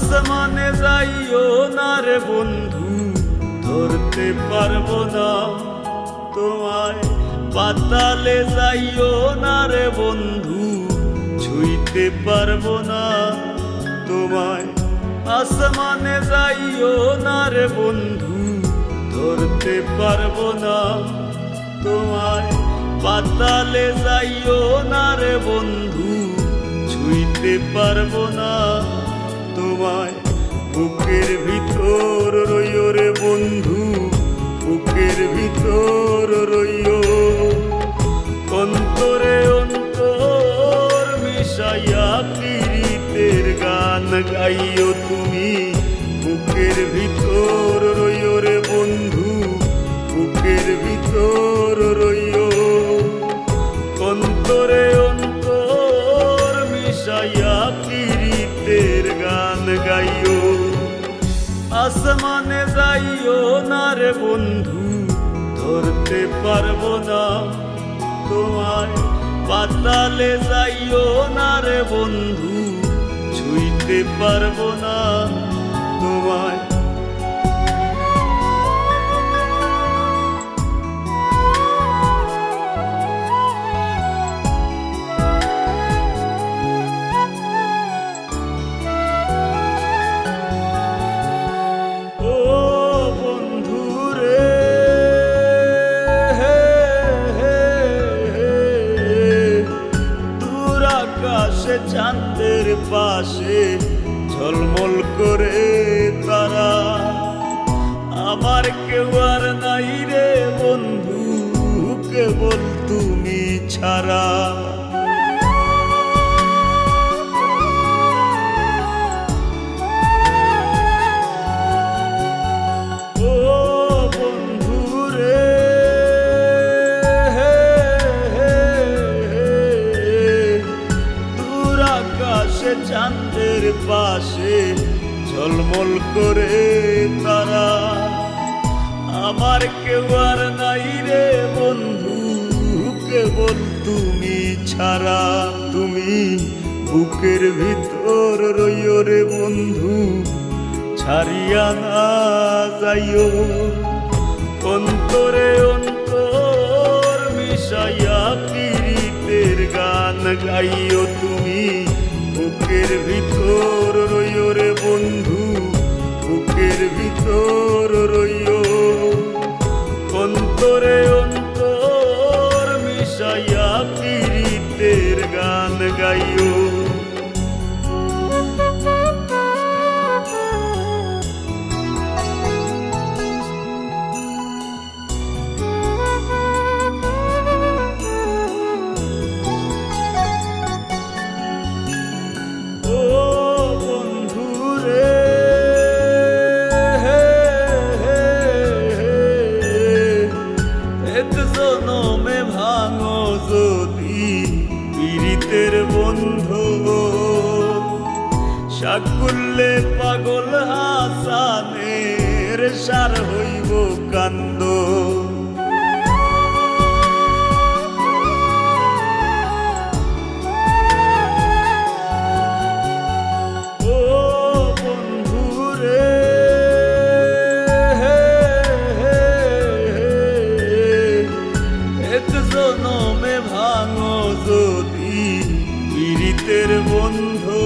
আসমানে যাইও না রে বন্ধু, ধরতে পারবো না তোমায়। পাতালে যাইও না রে বন্ধু, ছুঁইতে পারবো না তোমায়। আসমানে যাইও না রে বন্ধু, ধরতে পারবো না তোমায়। পাতালে যাইও না রে বন্ধু, ছুঁইতে পারবো না তোমায়। বুকের ভিতর রইও রে বন্ধু, বুকের ভিতর রইও। অন্তরে অন্তর মিশাইয়া পীড়িতের গান গাইও তুমি। বুকের ভিতর রইও রে বন্ধু, বুকের ভিতর রইও। অন্তরে অন্তর মিশাইয়া পীড়িতের গান গাইও। আসমানে যাইও না রে বন্ধু, ধরতে পারবো না তোমায়। পাতালে যাইও না রে বন্ধু, ছুঁইতে পারবো না তোমায়। চাঁদের পাশে ঝলমল করে তারা, আমার কেউ আর নাই রে বন্ধু, কেবল তুমি ছাড়া। ও বন্ধু রে, চাঁদের পাশে ঝলমল করে তারা, আমার কেউ আর নাই রে বন্ধু, কেবল তুমি ছাড়া। তুমি বুকের ভিতর রইও রে বন্ধু, ছাড়িয়া না যাইও। অন্তরে অন্তর মিশাইয়া পীড়িতের গান গাইও তুমি। বুকের ভিতর রইও রে বন্ধু, বুকের ভিতর রইও। অন্তরে অন্তর মিশাইয়া পীড়িতের গান গাইও। ভাঙো যদি পীড়িতের বন্ধু, সাকুল্যে পাগল হাসানের সার হইব কান্দ। ভাঙো যদি পীড়িতের বন্ধু,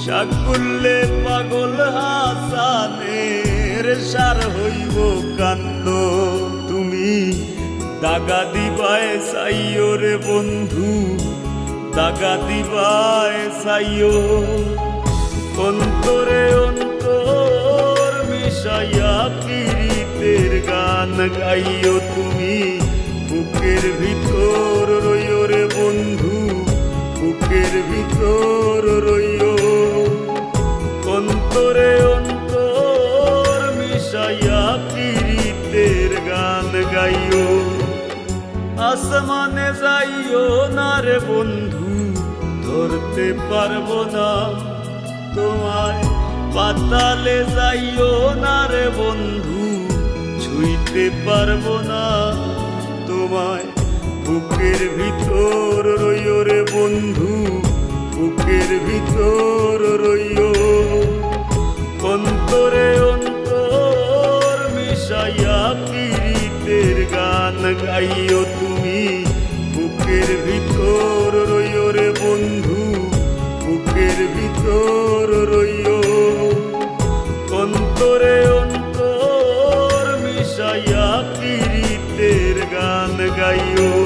সাকুল্যে পাগল হাসানের সার হইব কান্দ। তুমি দাগা দিবায় চাইও রে বন্ধু, দাগা দিবায় চাইও। অন্তরে অন্তর মিশাইয়া পীড়িতের গান গাইও তুমি। বুকের ভিতর রইও রে বন্ধু, বুকের ভিতর রইও। অন্তরে অন্তর মিশাইয়া পীড়িতের গান গাইও। আসমানে যাইও না রে বন্ধু, ধরতে পারবো না তোমায়। পাতালে যাইও না রে বন্ধু, ছুঁইতে পারবো না তোমায়। বুকের ভিতর রইও রে বন্ধু, বুকের ভিতর রইও, অন্তরে অন্তর মিশাইয়া পীড়িতের গান গাইও তুমি। বুকের ভিতর রইও রে বন্ধু, বুকের ভিতর রইও, অন্তরে অন্তর মিশাইয়া পীড়িতের গান গাইও।